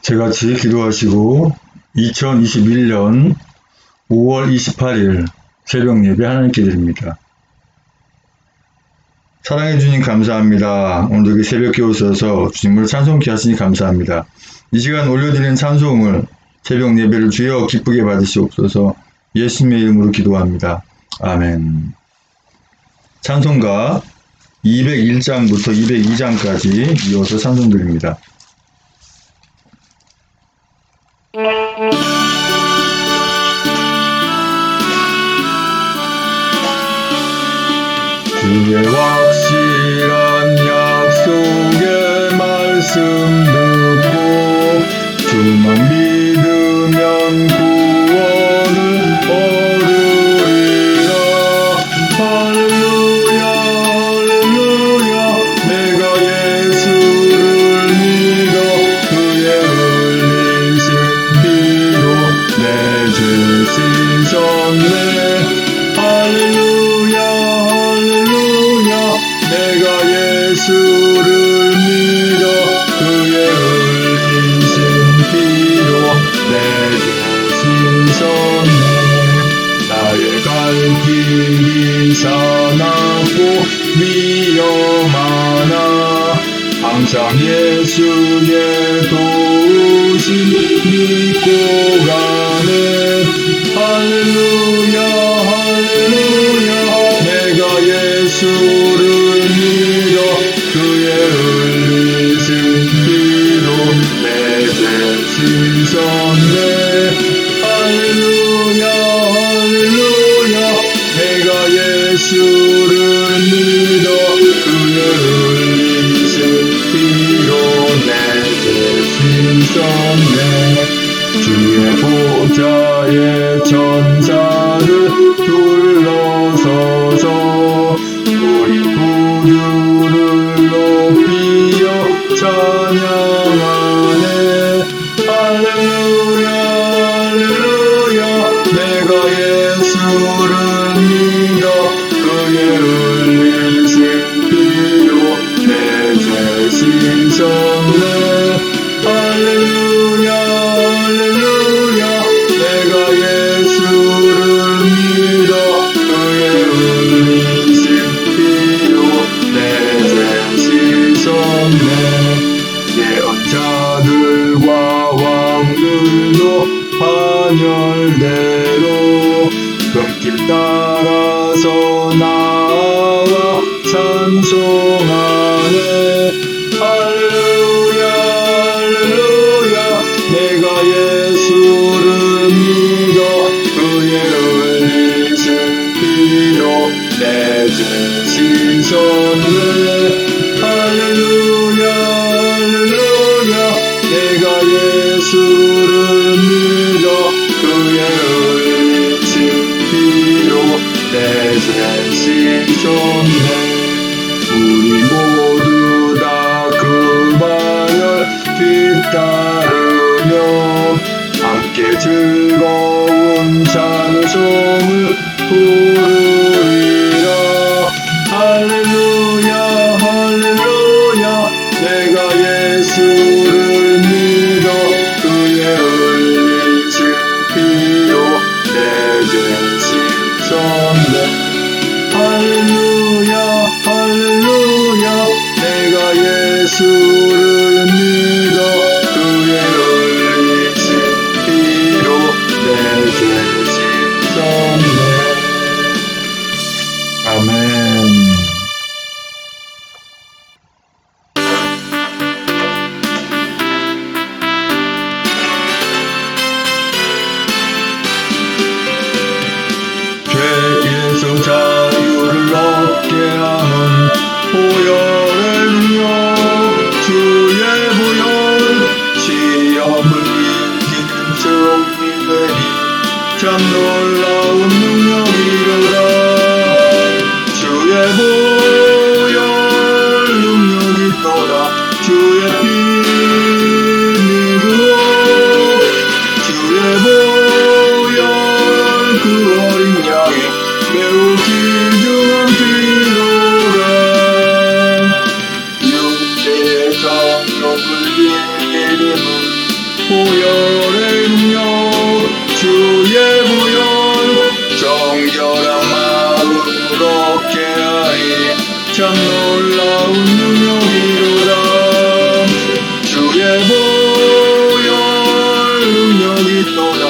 제같이 기도하시고 2021년 5월 28일 새벽 예배 하나님께 드립니다. 사랑해 주님 감사합니다. 오늘도 이렇게 새벽에 오셔서 주님을 찬송케 하시니 감사합니다. 이 시간 올려드리는 찬송을 새벽 예배를 주여 기쁘게 받으시옵소서. 예수님의 이름으로 기도합니다. 아멘. 찬송가 201장부터 202장까지 이어서 찬송드립니다. 주의 확실한 약속의 말씀 듣고 주만 믿으면 구원을 얻으리라. 할렐루야 할렐루야 내가 예수를 믿어 그의 흘리신 피로 내 죄 씻었네. 할렐루야 내가 예수를 믿어 그의 흘리신 피로 내 죄 씻었네. 나의 갈 길이 사납고 위험하나 항상 예수의 도우심 믿고 가네. 할렐루야 할렐루야 내가 예수를 믿어 그의 흘리신 피로 내 죄 씻었네. 할렐루야 할렐루야 내가 예수를 믿어 그의 흘리신 피로 내 죄 씻었네. 주의 보좌의 천사를 둘러서서 우리 구주를 높이어 찬양하네. 할렐루야 할렐루야 내가 예수를 믿어 그의 흘리신 피로 내 죄 씻었네. 할렐루야 할렐루야 내가 예수를 믿어 그의 흘리신 피로 내 죄 씻었네. 예언자들과 왕들도 반열대로 금길 따라서 나와 찬송하네. 할렐루야 할렐루야 내가 예수를 믿어 그의 흘리신 피로 내 죄 씻었네. 할렐루야 할렐루야 내가 예수를 믿어 그의 흘리신 피로 내 죄 씻었네. 우리 모두 다 그 반열 뒤따르며 함께 즐거운 찬송을 부르리라. 할렐루야 할렐루야 내가 예수를 믿어 그의 흘리신 피로 내 죄 씻었네. 할렐루야 할렐루야 내가 예수를 믿어 그의 흘리신 피로 내 죄 씻었네. 아멘. 죄에서 자유를 얻게 하는 보혈의 능력 주의 보혈 시험을 이기는 승리되니 참 놀라운 능력이로다. 주의 보혈 능력이 있도다. 주의 피 믿으오. 주의 보혈 그 어린 양이 매우 귀중한 피로라. 육체의 정욕을 이기는 보혈의 능력 주의 보혈 정결한 마음으로 깨하니 참 놀라운 능력이로다. 주의 보혈 능력이 또다.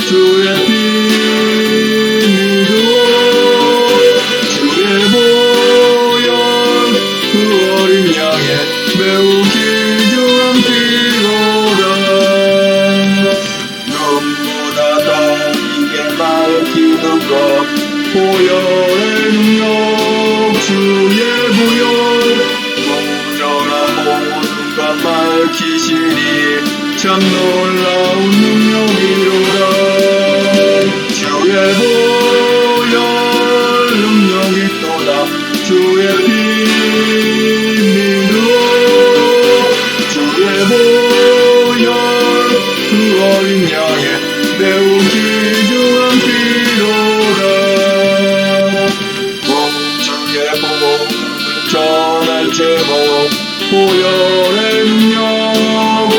주의 피 믿으오. 주의 보혈 그 어린 양의 매우 귀중한 피로다. 눈보다 더 이게 밝히는 것 보혈의 능력 주의 보혈 무전한 모든 것 밝히시니 참 놀라운 능력이로다. 주의 보혈 능력이 또다. 주의 피 믿으오. 주의 보혈 그 어린 양의 매우 귀중한 피로다. 주의 복음을 전할 제목 보혈의 능력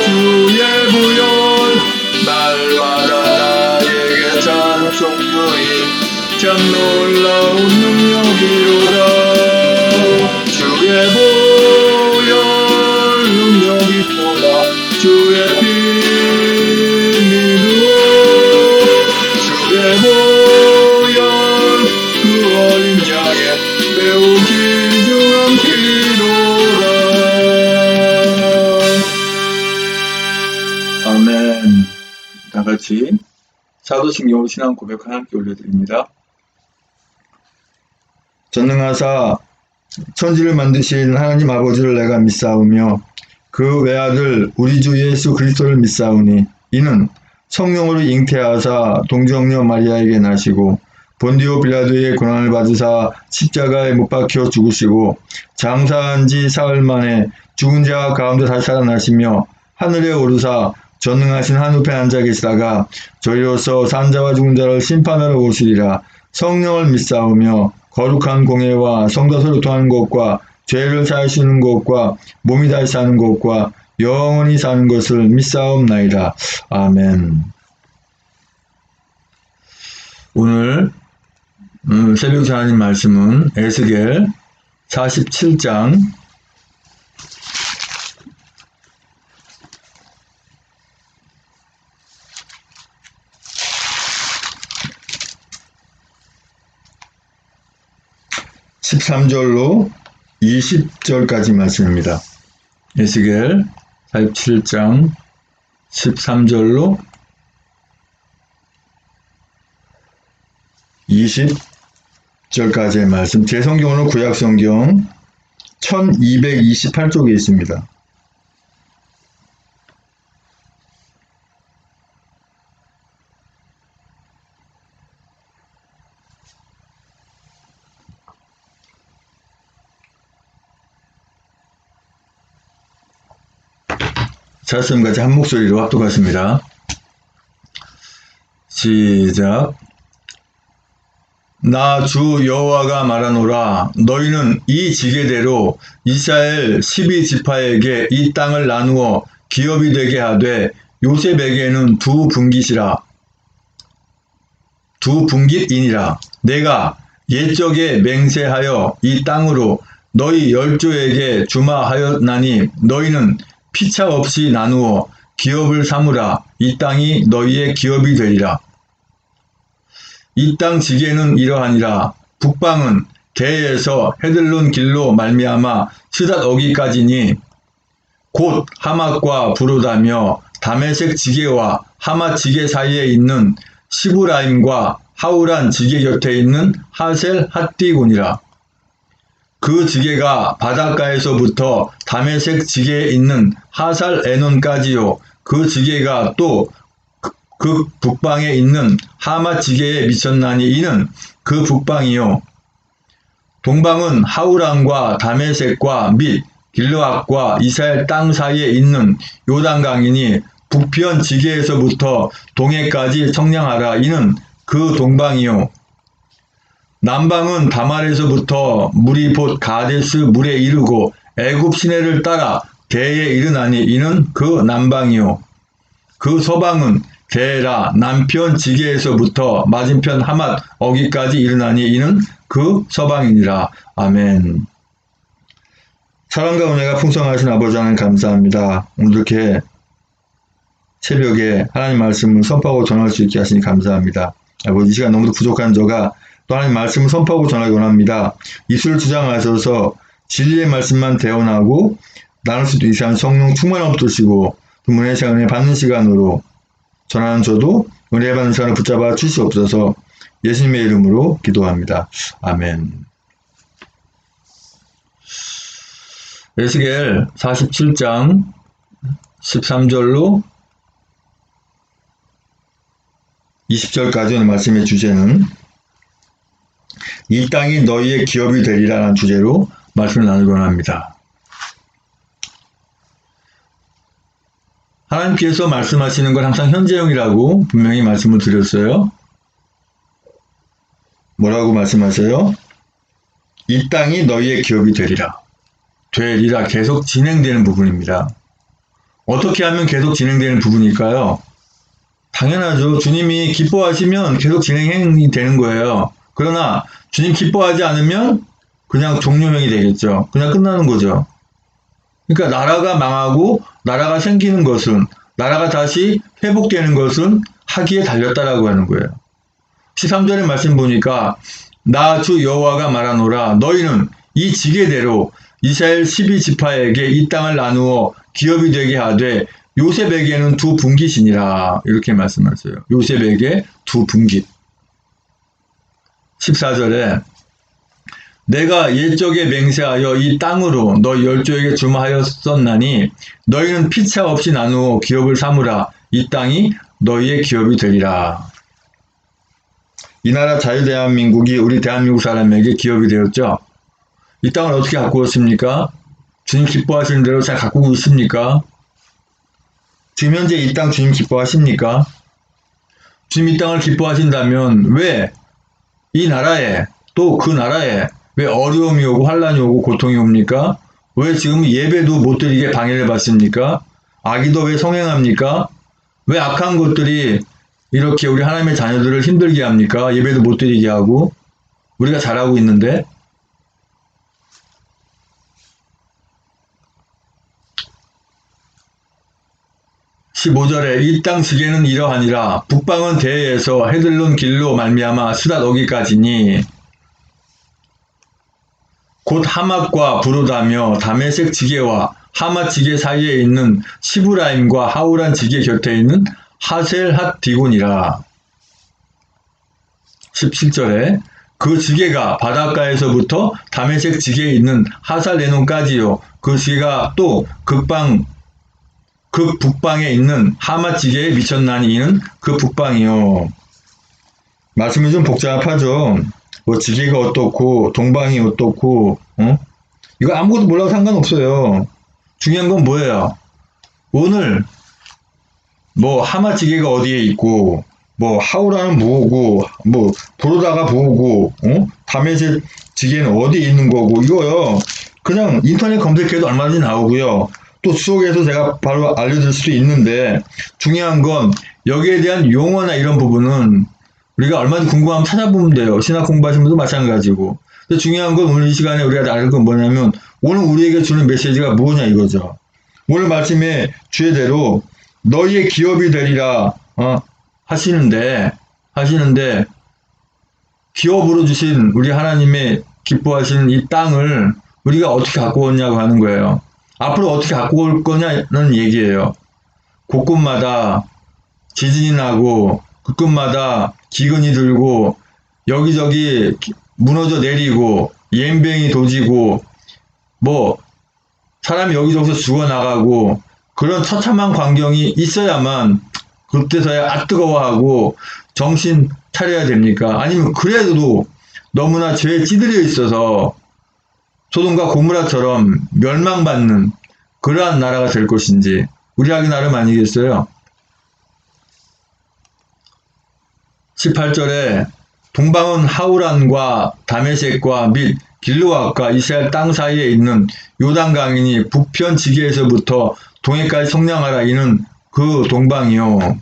주의 보혈 날마다 나에게 찬송 주인 참 놀라운 능력이로다. 주의 보혈 능력이 또다. 주의 피 믿으오. 주의 보혈 그 어린 양의 매우 귀중한 피로다. 아멘. 다같이 사도신경 신앙 고백 하나님께 올려드립니다. 전능하사 천지를 만드신 하나님 아버지를 내가 믿사오며 그 외아들 우리 주 예수 그리스도를 믿사오니 이는 성령으로 잉태하사 동정녀 마리아에게 나시고 본디오 빌라도의 고난을 받으사 십자가에 못 박혀 죽으시고 장사한 지 사흘 만에 죽은 자 가운데 다시 살아나시며 하늘에 오르사 전능하신 한우편에 앉아 계시다가 저희로서 산자와 죽은 자를 심판하러 오시리라. 성령을 믿사오며 거룩한 공예와 성도 서로 통하는 것과 죄를 사하시는 것과 몸이 다시 사는 것과 영원히 사는 것을 믿사옵나이다. 아멘. 오늘 새벽 하나님 말씀은 에스겔 47장 13절로 20절까지 말씀입니다. 에스겔 47장 13절로 20절까지의 말씀. 제 성경으로 구약성경 1228쪽에 있습니다. 자스님같이 한 목소리로 합독하십니다. 시작. 나 주 여호와가 말하노라. 너희는 이 지게대로 이스라엘 12지파에게 이 땅을 나누어 기업이 되게 하되 요셉에게는 두 분깃이니라. 내가 옛적에 맹세하여 이 땅으로 너희 열조에게 주마하였나니 너희는 피차 없이 나누어 기업을 삼으라. 이 땅이 너희의 기업이 되리라. 이 땅 지게는 이러하니라. 북방은 게에서 헤들론 길로 말미암아 스닷 어기까지니 곧 하맛과 부로다며 다메섹 지게와 하맛 지게 사이에 있는 시브라임과 하우란 지게 곁에 있는 하셀 핫디곤이라. 그 지게가 바닷가에서부터 다메섹 지게에 있는 하살 에논까지요. 그 지게가 또 그 북방에 있는 하맛 지게에 미쳤나니 이는 그 북방이요. 동방은 하우란과 다메섹과 및 길르앗과 이스라엘 땅 사이에 있는 요단강이니 북편 지게에서부터 동해까지 청량하라. 이는 그 동방이요. 남방은 다말에서부터 물이 봇 가데스 물에 이르고 애굽 시내를 따라 대에 이르나니 이는 그 남방이요. 그 서방은 데라 남편 지게에서부터 맞은편 하맛 어기까지 이르나니 이는 그 서방이니라. 아멘. 사랑과 은혜가 풍성하신 아버지 하나님 감사합니다. 오늘 이렇게 새벽에 하나님 말씀을 선포하고 전할 수 있게 하시니 감사합니다. 아버지, 이 시간 너무도 부족한 저가 또 하나님 말씀을 선포하고 전하기 원합니다. 입술을 주장하셔서 진리의 말씀만 대언하고 나눌 수도 있는 성령 충만함 두시고 문의 시간에 받는 시간으로 전하는 저도 은혜 받는 시간을 붙잡아 주시옵소서. 예수님의 이름으로 기도합니다. 아멘. 에스겔 47장 13절로 20절까지 오늘 말씀의 주제는 이 땅이 너희의 기업이 되리라는 주제로 말씀을 나누기 원합니다. 하나님께서 말씀하시는 건 항상 현재형이라고 분명히 말씀을 드렸어요. 뭐라고 말씀하세요? 이 땅이 너희의 기업이 되리라. 되리라 계속 진행되는 부분입니다. 어떻게 하면 계속 진행되는 부분일까요? 당연하죠. 주님이 기뻐하시면 계속 진행이 되는 거예요. 그러나 주님 기뻐하지 않으면 그냥 종료형이 되겠죠. 그냥 끝나는 거죠. 그러니까 나라가 망하고 나라가 생기는 것은, 나라가 다시 회복되는 것은 하기에 달렸다라고 하는 거예요. 13절의 말씀 보니까 나 주 여호와가 말하노라 너희는 이 지게대로 이스라엘 12지파에게 이 땅을 나누어 기업이 되게 하되 요셉에게는 두 분깃이니라. 이렇게 말씀하세요. 요셉에게 두 분깃. 14절에 내가 옛적에 맹세하여 이 땅으로 너희 열조에게 주마하였었나니 너희는 피차 없이 나누어 기업을 삼으라. 이 땅이 너희의 기업이 되리라. 이 나라 자유대한민국이 우리 대한민국 사람에게 기업이 되었죠. 이 땅을 어떻게 가꾸었습니까? 주님 기뻐하시는 대로 잘 가꾸고 있습니까? 지금 현재 이 땅 주님 기뻐하십니까? 주님 이 땅을 기뻐하신다면 왜 이 나라에 또 그 나라에 왜 어려움이 오고 환란이 오고 고통이 옵니까? 왜 지금 예배도 못 드리게 방해를 받습니까? 악의도 왜 성행합니까? 왜 악한 것들이 이렇게 우리 하나님의 자녀들을 힘들게 합니까? 예배도 못 드리게 하고 우리가 잘하고 있는데. 15절에 이 땅 지게는 이러하니라. 북방은 대에서 헤들론 길로 말미암아 스닷 어기까지니 곧 하맛과 부르다며 다메섹 지게와 하맛 지게 사이에 있는 시브라임과 하우란 지게 곁에 있는 하셀핫 디곤이라. 17절에 그 지게가 바닷가에서부터 다메섹 지게에 있는 하살레논까지요. 그 지게가 또 북방에 있는 하맛 지게에 미쳤나니 이는 그 북방이요. 말씀이 좀 복잡하죠. 뭐 지게가 어떻고 동방이 어떻고 이거 아무것도 몰라도 상관없어요. 중요한 건 뭐예요? 오늘 뭐 하맛 지게가 어디에 있고 뭐 하우라는 뭐고 뭐 부르다가 뭐고 다메섹 지게는 어디에 있는 거고 이거요. 그냥 인터넷 검색해도 얼마든지 나오고요. 또 수록에서 제가 바로 알려줄 수도 있는데 중요한 건 여기에 대한 용어나 이런 부분은 우리가 얼마든지 궁금하면 찾아보면 돼요. 신학 공부하시는 분도 마찬가지고. 근데 중요한 건 오늘 이 시간에 우리가 알 건 뭐냐면 오늘 우리에게 주는 메시지가 뭐냐 이거죠. 오늘 말씀의 주제대로 너희의 기업이 되리라 하시는데 기업으로 주신 우리 하나님의 기뻐하시는 이 땅을 우리가 어떻게 갖고 오냐고 하는 거예요. 앞으로 어떻게 갖고 올 거냐는 얘기예요. 곳곳마다 지진이 나고 그곳마다 기근이 들고 여기저기 무너져 내리고 옌병이 도지고 뭐 사람이 여기저기서 죽어나가고 그런 처참한 광경이 있어야만 그때서야 아 뜨거워하고 정신 차려야 됩니까? 아니면 그래도 너무나 죄에 찌들려 있어서 소돔과 고무라처럼 멸망받는 그러한 나라가 될 것인지 우리 하기 나름 아니겠어요? 18절에 동방은 하우란과 다메섹과 및 길르앗과 이스라엘 땅 사이에 있는 요단강이니 북편 지게에서부터 동해까지 성량하라. 이는 그 동방이요.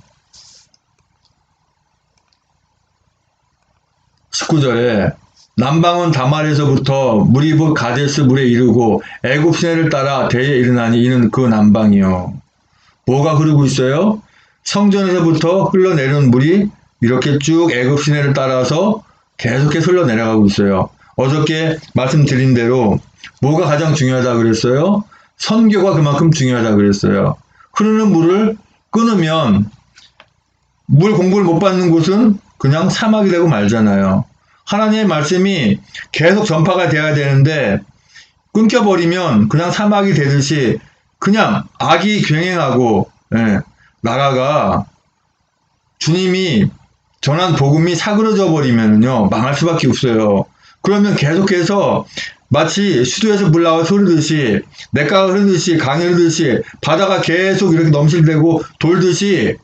19절에 남방은 다말에서부터 물이 가데스 물에 이르고 애굽 시내를 따라 대에 이르나니 이는 그 남방이요. 뭐가 흐르고 있어요? 성전에서부터 흘러내리는 물이 이렇게 쭉 애굽 시내를 따라서 계속해서 흘러내려가고 있어요. 어저께 말씀드린 대로 뭐가 가장 중요하다 그랬어요? 선교가 그만큼 중요하다 그랬어요. 흐르는 물을 끊으면 물 공부를 못 받는 곳은 그냥 사막이 되고 말잖아요. 하나님의 말씀이 계속 전파가 돼야 되는데 끊겨버리면 그냥 사막이 되듯이 그냥 악이 병행하고 나라가 주님이 전한 복음이 사그러져 버리면요 망할 수밖에 없어요. 그러면 계속해서 마치 수도에서 물 나와서 흐르듯이 냇가가 흐르듯이 강이 흐르듯이 바다가 계속 이렇게 넘실대고 돌듯이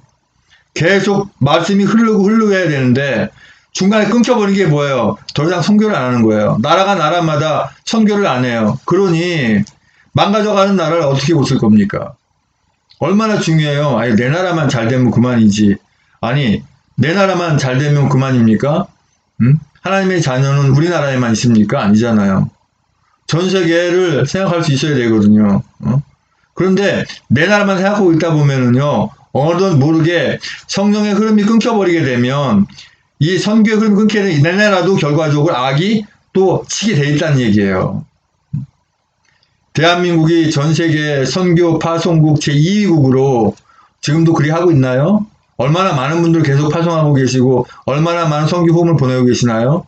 계속 말씀이 흐르고 해야 되는데 중간에 끊겨버린 게 뭐예요? 더 이상 선교를 안 하는 거예요. 나라가 나라마다 선교를 안 해요. 그러니 망가져가는 나라를 어떻게 고칠 겁니까? 얼마나 중요해요. 아니 내 나라만 잘 되면 그만이지. 아니 내 나라만 잘 되면 그만입니까? 하나님의 자녀는 우리나라에만 있습니까? 아니잖아요. 전 세계를 생각할 수 있어야 되거든요. 그런데 내 나라만 생각하고 있다 보면은요 어느덧 모르게 성령의 흐름이 끊겨버리게 되면 이 선교의 흐름이 끊기게 되면 내 나라도 결과적으로 악이 또 치게 돼 있다는 얘기예요. 대한민국이 전 세계 선교 파송국 제2위국으로 지금도 그리 하고 있나요? 얼마나 많은 분들 계속 파송하고 계시고 얼마나 많은 선교 호흡을 보내고 계시나요?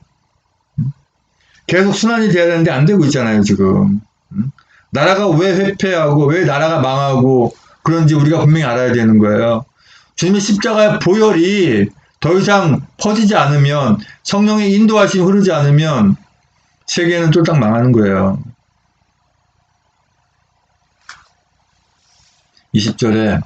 계속 순환이 돼야 되는데 안 되고 있잖아요 지금. 나라가 왜 회폐하고 왜 나라가 망하고 그런지 우리가 분명히 알아야 되는 거예요. 주님의 십자가의 보혈이 더 이상 퍼지지 않으면 성령의 인도하심이 흐르지 않으면 세계는 쫄딱 망하는 거예요. 20절에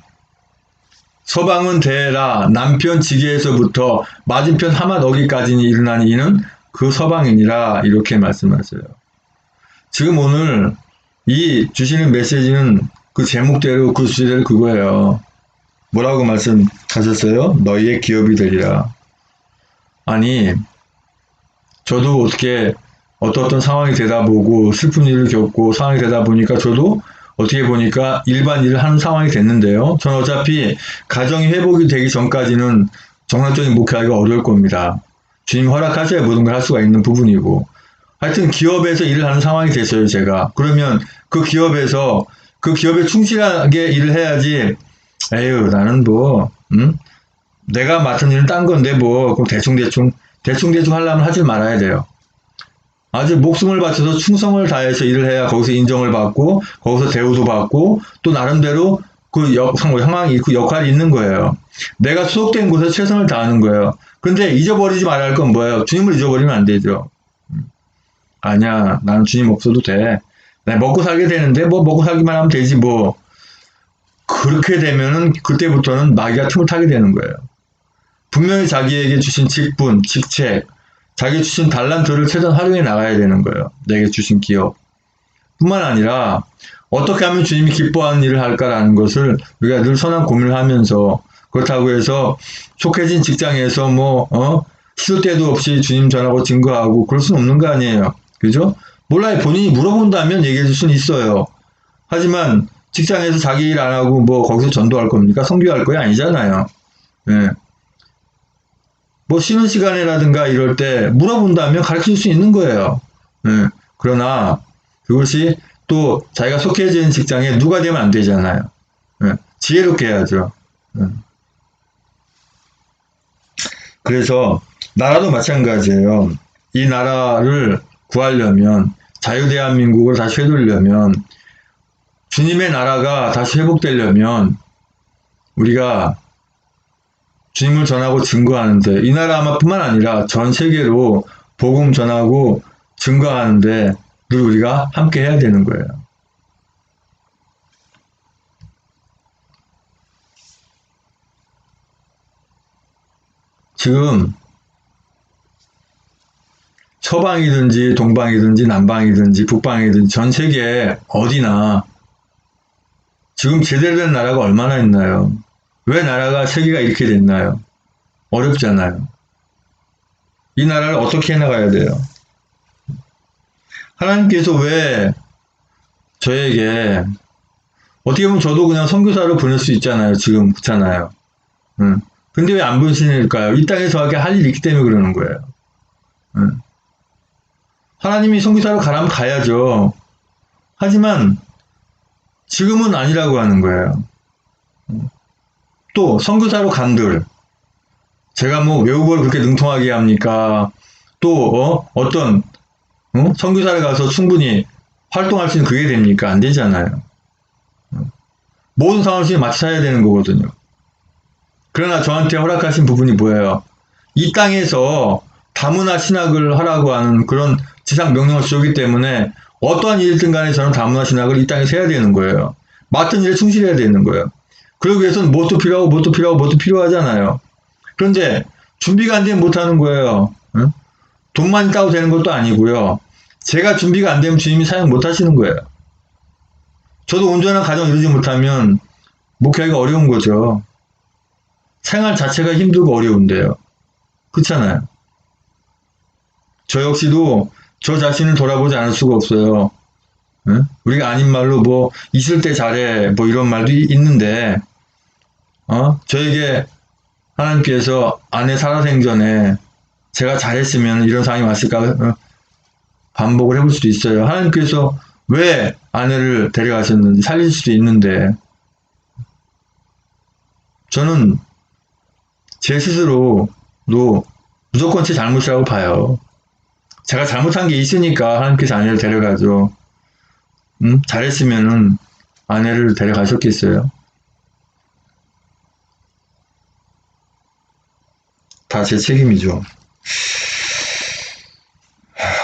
서방은 데라 남편 지게에서부터 맞은편 하맛 어기까지니 이르나니 이는 그 서방이니라 이렇게 말씀하세요. 지금 오늘 이 주시는 메시지는 그 제목대로 그 주제대로 그거예요. 뭐라고 말씀하셨어요? 너희의 기업이 되리라. 아니 저도 어떻게 어떤 상황이 되다 보고 슬픈 일을 겪고 상황이 되다 보니까 저도 어떻게 보니까 일반 일을 하는 상황이 됐는데요. 저는 어차피 가정이 회복이 되기 전까지는 정상적인 목회하기가 어려울 겁니다. 주님 허락하셔야 모든 걸 할 수가 있는 부분이고 하여튼 기업에서 일을 하는 상황이 됐어요 제가. 그러면 그 기업에 충실하게 일을 해야지 에휴 나는 뭐 내가 맡은 일은 딴 건데 뭐 그럼 대충 하려면 하지 말아야 돼요. 아주 목숨을 바쳐서 충성을 다해서 일을 해야 거기서 인정을 받고 거기서 대우도 받고 또 나름대로 그 상황이 있고 역할이 있는 거예요. 내가 소속된 곳에 최선을 다하는 거예요. 근데 잊어버리지 말아야 할 건 뭐예요? 주님을 잊어버리면 안 되죠. 아니야 나는 주님 없어도 돼. 내가 먹고 살게 되는데 뭐 먹고 살기만 하면 되지 뭐. 그렇게 되면은 그때부터는 마귀가 틈을 타게 되는 거예요. 분명히 자기에게 주신 직분, 직책, 자기 주신 달란트를 최대한 활용해 나가야 되는 거예요. 내게 주신 기업. 뿐만 아니라 어떻게 하면 주님이 기뻐하는 일을 할까라는 것을 우리가 늘 선한 고민을 하면서 그렇다고 해서 속해진 직장에서 시도 때도 없이 주님 전하고 증거하고 그럴 수는 없는 거 아니에요. 그죠? 몰라요. 본인이 물어본다면 얘기해 줄 수는 있어요. 하지만 직장에서 자기 일 안 하고 거기서 전도할 겁니까? 선교할 거야? 아니잖아요. 예. 쉬는 시간이라든가 이럴 때 물어본다면 가르칠 수 있는 거예요. 예. 그러나 그것이 또 자기가 속해진 직장에 누가 되면 안 되잖아요. 예. 지혜롭게 해야죠. 예. 그래서 나라도 마찬가지예요. 이 나라를 구하려면 자유대한민국을 다시 회돌려면 주님의 나라가 다시 회복되려면 우리가 주님을 전하고 증거하는데 이 나라뿐만 아니라 전 세계로 복음 전하고 증거하는데 늘 우리가 함께 해야 되는 거예요. 지금 서방이든지 동방이든지 남방이든지 북방이든지 전 세계 어디나 지금 제대로 된 나라가 얼마나 있나요? 왜 나라가 세계가 이렇게 됐나요? 어렵잖아요. 이 나라를 어떻게 해나가야 돼요? 하나님께서 왜 저에게, 어떻게 보면 저도 그냥 선교사로 보낼 수 있잖아요. 지금 그렇잖아요. 근데 왜 안 보내실까요? 이 땅에서 하게 할 일이 있기 때문에 그러는 거예요. 하나님이 선교사로 가라면 가야죠. 하지만 지금은 아니라고 하는 거예요. 또 선교사로 간들, 제가 뭐 외국어를 그렇게 능통하게 합니까? 또 어떤 선교사를 가서 충분히 활동할 수 있는 그게 됩니까? 안 되잖아요. 모든 상황을 맞춰 사야 되는 거거든요. 그러나 저한테 허락하신 부분이 뭐예요? 이 땅에서 다문화 신학을 하라고 하는 그런 지상 명령을 주었기 때문에 어떠한 일이든 간에 저는 다문화 신학을 이 땅에서 해야 되는 거예요. 맡은 일에 충실해야 되는 거예요. 그러기 위해서는 뭣도 필요하고 뭣도 필요하고 뭣도 필요하잖아요. 그런데 준비가 안 되면 못하는 거예요. 응? 돈만 있다고 되는 것도 아니고요. 제가 준비가 안 되면 주님이 사용 못 하시는 거예요. 저도 온전한 가정을 이루지 못하면 목회하기가 어려운 거죠. 생활 자체가 힘들고 어려운데요. 그렇잖아요. 저 역시도 저 자신을 돌아보지 않을 수가 없어요. 응? 우리가 아닌 말로 뭐 있을 때 잘해 뭐 이런 말도 있는데 저에게 하나님께서 아내 살아생전에 제가 잘했으면 이런 상황이 왔을까 반복을 해볼 수도 있어요. 하나님께서 왜 아내를 데려가셨는지 살릴 수도 있는데 저는 제 스스로도 무조건 제 잘못이라고 봐요. 제가 잘못한 게 있으니까 하나님께서 아내를 데려가죠. 잘했으면은 아내를 데려가셨겠어요? 다 제 책임이죠.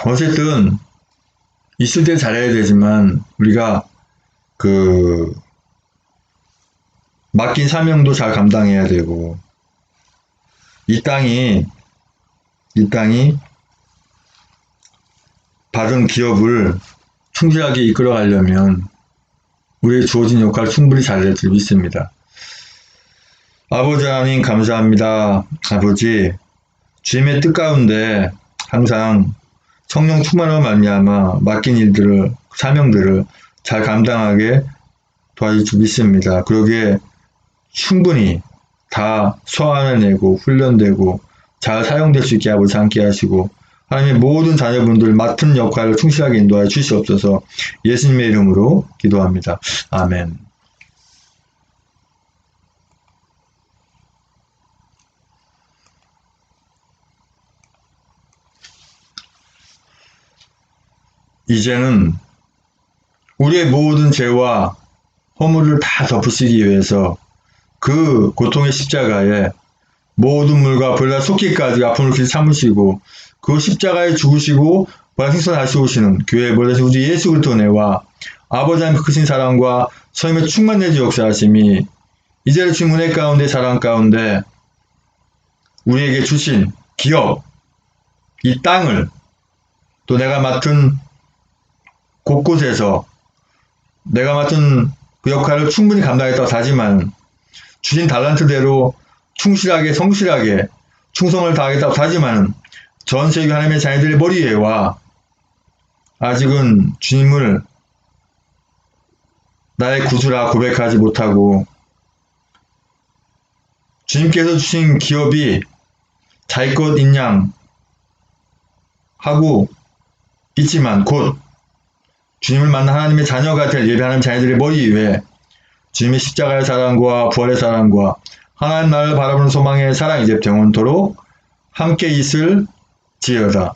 어쨌든 있을 때 잘해야 되지만 우리가 그 맡긴 사명도 잘 감당해야 되고 이 땅이 받은 기업을 충실하게 이끌어가려면 우리의 주어진 역할 충분히 잘해야 될 믿습니다. 아버지 하나님 감사합니다. 아버지 주님의 뜻 가운데 항상 성령 충만으로 말미암아 맡긴 일들을 사명들을 잘 감당하게 도와줄 줄 믿습니다. 그러기에 충분히 다 소화해내고 훈련되고 잘 사용될 수 있게 아버지 함께 하시고 하나님의 모든 자녀분들 맡은 역할을 충실하게 인도하여 주시옵소서. 예수님의 이름으로 기도합니다. 아멘. 이제는 우리의 모든 죄와 허물을 다 덮으시기 위해서 그 고통의 십자가에 모든 물과 벌과 쏟기까지 아픔을 그리 참으시고 그 십자가에 죽으시고 부활 생사 다시 오시는 교회의 머리신 우리 예수 그리스도 은혜와 아버지 하나님 크신 사랑과 성령의 충만내주 역사하심이 이제는 주님 은혜 가운데 사랑 가운데 우리에게 주신 기업, 이 땅을 또 내가 맡은 곳곳에서 내가 맡은 그 역할을 충분히 감당했다고 다지만 주신 달란트대로 충실하게 성실하게 충성을 다하겠다고 다지만 전 세계 하나님의 자녀들의 머리 위에와 아직은 주님을 나의 구주라 고백하지 못하고 주님께서 주신 기업이 자기 것인 양 하고 있지만 곧 주님을 만난 하나님의 자녀가 될 예배 하나님 자녀들의 머리 위에 주님의 십자가의 사랑과 부활의 사랑과 하나님 나라를 바라보는 소망의 사랑이 이제 영원토록 함께 있을 지어다.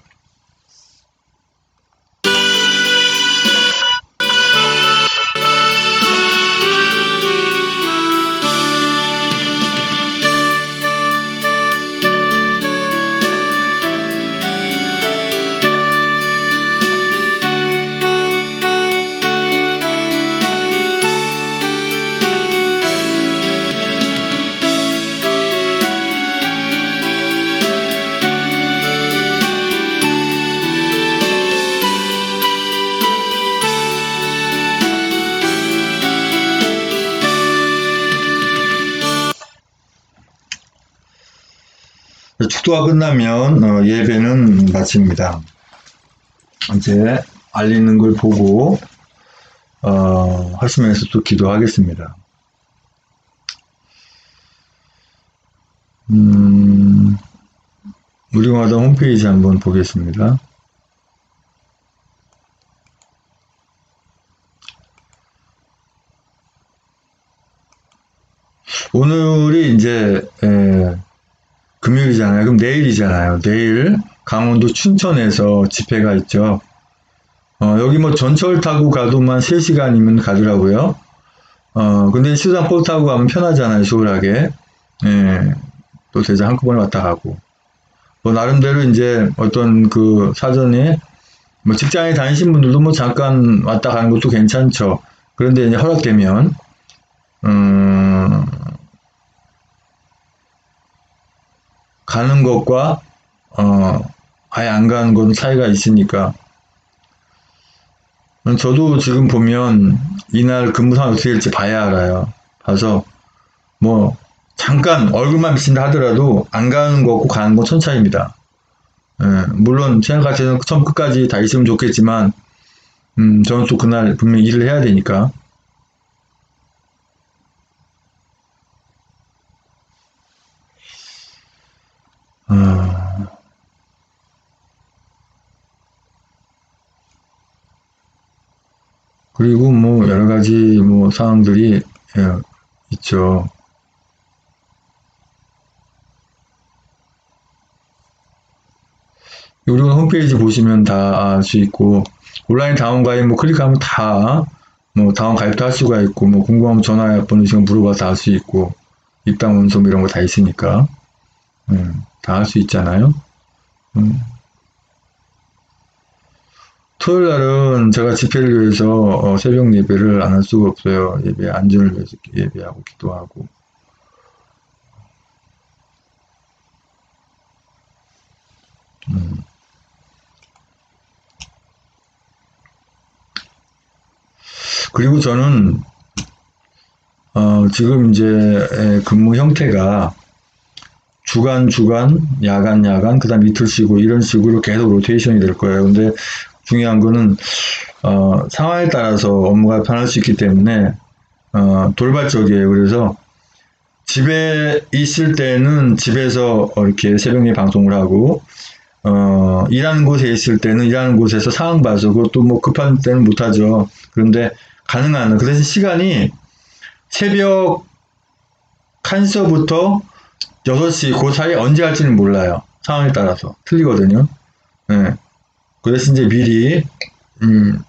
축도가 끝나면 예배는 마칩니다. 이제 알리는 걸 보고 하시면서 또 기도하겠습니다. 우리마다 홈페이지 한번 보겠습니다. 오늘이 이제 금요일이잖아요. 그럼 내일이잖아요. 내일 강원도 춘천에서 집회가 있죠. 여기 뭐 전철 타고 가도만 3시간이면 가더라고요. 근데 수상포 타고 가면 편하잖아요. 수월하게. 또 대전 한꺼번에 왔다 가고. 뭐 나름대로 이제 어떤 그 사전에 뭐 직장에 다니신 분들도 뭐 잠깐 왔다 가는 것도 괜찮죠. 그런데 이제 허락되면 가는 것과 아예 안 가는 건 차이가 있으니까. 저도 지금 보면 이날 근무 상황이 어떻게 될지 봐야 알아요. 봐서 뭐 잠깐 얼굴만 비친다 하더라도 안 가는 거고 가는 건 천차입니다. 물론 생각같아서는 처음 끝까지 다 있으면 좋겠지만 저는 또 그날 분명히 일을 해야 되니까. 그리고 뭐 여러 가지 뭐 상황들이 있죠. 우리가 홈페이지 보시면 다 알 수 있고 온라인 다운 가입 뭐 클릭하면 다 뭐 다운 가입도 할 수가 있고 뭐 궁금하면 전화 번호 지금 물어봐서 알 수 있고 입당 원서 이런 거 다 있으니까 다 할 수 있잖아요. 토요일 날은 제가 집회를 위해서 새벽 예배를 안 할 수가 없어요. 예배 안전을 위해서 예배하고 기도하고. 그리고 저는 지금 이제 근무 형태가 주간, 야간, 그 다음 이틀 쉬고 이런 식으로 계속 로테이션이 될 거예요. 근데 중요한 거는 상황에 따라서 업무가 변할 수 있기 때문에 돌발적이에요. 그래서 집에 있을 때는 집에서 이렇게 새벽에 방송을 하고 일하는 곳에 있을 때는 일하는 곳에서 상황 봐서 그것도 뭐 급한 때는 못하죠. 그런데 가능한 그 대신 시간이 새벽 1시부터 6시 그 사이에 언제 할지는 몰라요. 상황에 따라서 틀리거든요. 네. 그래서 이제 미리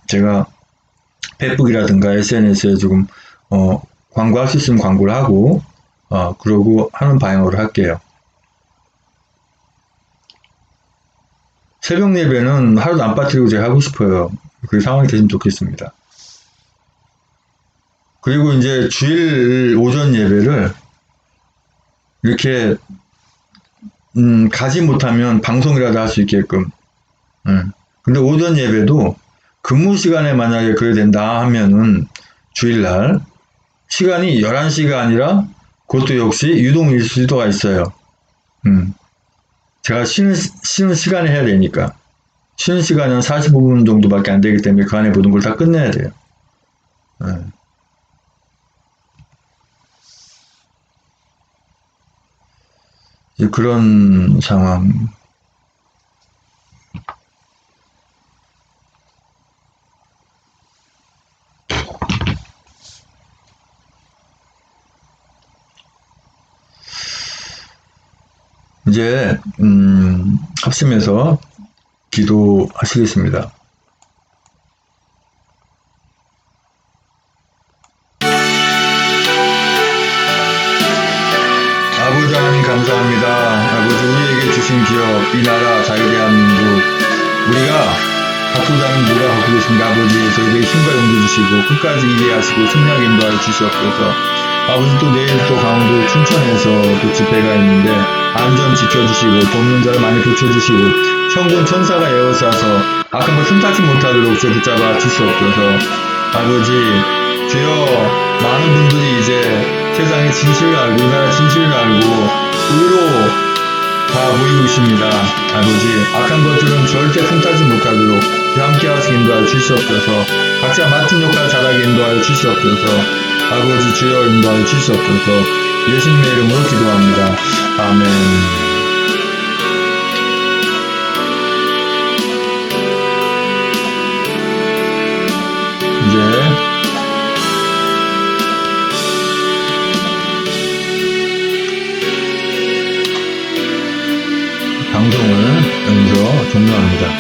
제가 페이스북이라든가 SNS에 조금 광고할 수 있으면 광고를 하고 그러고 하는 방향으로 할게요. 새벽 예배는 하루도 안 빠뜨리고 제가 하고 싶어요. 그 상황이 됐으면 좋겠습니다. 그리고 이제 주일 오전 예배를 이렇게 가지 못하면 방송이라도 할 수 있게끔. 근데 오전 예배도 근무 시간에 만약에 그래야 된다 하면은 주일날 시간이 11시가 아니라 그것도 역시 유동일 수도가 있어요. 제가 쉬는 시간에 해야 되니까. 쉬는 시간은 45분 정도밖에 안 되기 때문에 그 안에 모든 걸 다 끝내야 돼요. 이제 그런 상황. 이제 합심해서 기도하시겠습니다. 아버지 하나님 감사합니다. 아버지 우리에게 주신 기업, 이 나라, 자유 대한민국 우리가 바꾸자면 누가 바꾸겠습니까? 아버지 저희에게 힘과 용기 주시고 끝까지 일해 하시고 승리하게 인도하여 주시옵소서. 아버지 또 내일 또 강원도 춘천에서 또 집회가 있는데 안전 지켜주시고 돕는 자를 많이 붙여주시고 천군 천사가 에워싸서 악한 것 틈타지 못하도록 저 붙잡아 주시옵소서. 아버지 주여 많은 분들이 이제 세상의 진실을 알고 이 나라 진실을 알고 의로 다 보이고 있습니다. 아버지, 악한 것들은 절대 틈타지 못하도록 함께 하시게 인도하여 주시옵소서. 각자 맡은 역할 잘하게 인도하여 주시옵소서. 아버지 주여 인도하여 주시옵소서. 예수님의 이름으로 기도합니다. 아멘. 이제 방송을 여기서 종료합니다.